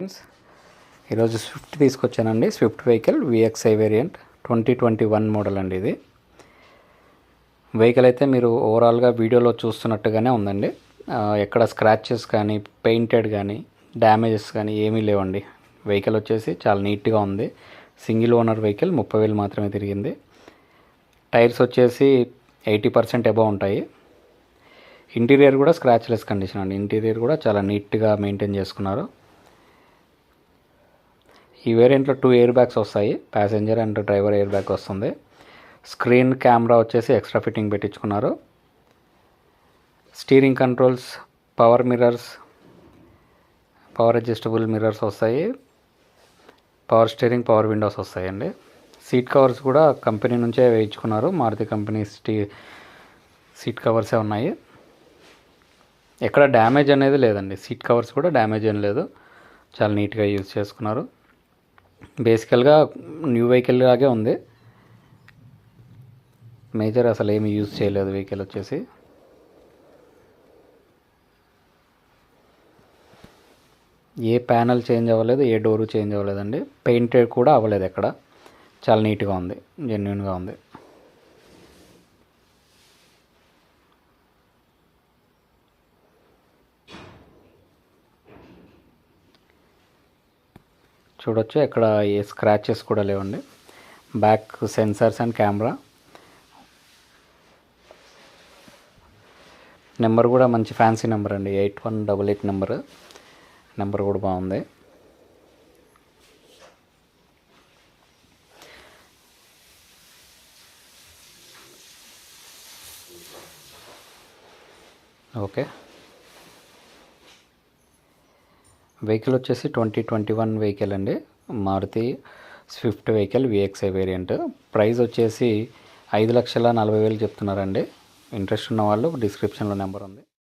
Friends, ఈరోజు Swift తీసుకొచ్చానండి. Swift vehicle VXI variant 2021 model అండి. ఇది వెహికల్ అయితే మీరు ఓవరాల్గా వీడియోలో చూస్తున్నట్టుగానే ఉందండి. ఎక్కడ స్క్రాచెస్ కానీ పెయింటెడ్ కానీ డ్యామేజెస్ కానీ ఏమీ లేవండి. వెహికల్ వచ్చేసి చాలా నీట్గా ఉంది. సింగిల్ ఓనర్ వెహికల్, 30,000 మాత్రమే తిరిగింది. టైర్స్ వచ్చేసి 80% అబవ్ ఉంటాయి. ఇంటీరియర్ కూడా స్క్రాచ్లెస్ కండిషన్ అండి. ఇంటీరియర్ కూడా చాలా నీట్గా మెయింటైన్ చేసుకున్నారు. ఈ వేరియంట్లో 2 ఎయిర్ బ్యాగ్స్ వస్తాయి. Passenger and driver air bag వస్తుంది. స్క్రీన్ కెమెరా వచ్చేసి ఎక్స్ట్రా ఫిట్టింగ్ పెట్టించుకున్నారు. Steering controls, power mirrors, power adjustable mirrors వస్తాయి. పవర్ స్టీరింగ్, పవర్ విండోస్ వస్తాయండి. సీట్ కవర్స్ కూడా కంపెనీ నుంచే వేయించుకున్నారు. మారుతి కంపెనీ సీట్ కవర్సే ఉన్నాయి. ఎక్కడ డ్యామేజ్ అనేది లేదండి. సీట్ కవర్స్ కూడా డ్యామేజ్ ఏం లేదు. చాలా నీట్గా యూజ్ చేసుకున్నారు. బేసికల్గా న్యూ వెహికల్ లాగే ఉంది. మేజర్ అసలు ఏమి యూజ్ చేయలేదు. వెహికల్ వచ్చేసి ఏ ప్యానల్ చేంజ్ అవ్వలేదు, ఏ డోరు చేంజ్ అవ్వలేదండి. పెయింటెడ్ కూడా అవ్వలేదు ఎక్కడ. చాలా నీట్గా ఉంది, జెన్యున్గా ఉంది. చూడొచ్చు, ఎక్కడ ఏ స్క్రాచెస్ కూడా లేవండి. Back sensors and camera. Number కూడా మంచి ఫ్యాన్సీ నెంబర్ అండి. 8188 నెంబర్ కూడా బాగుంది. ఓకే, వెహికల్ వచ్చేసి 2021 వెహికల్ అండి. Maruti Swift vehicle VXI variant. Price వచ్చేసి 5,40,000 చెప్తున్నారండి. ఇంట్రెస్ట్ ఉన్న వాళ్ళు డిస్క్రిప్షన్లో నెంబర్ ఉంది.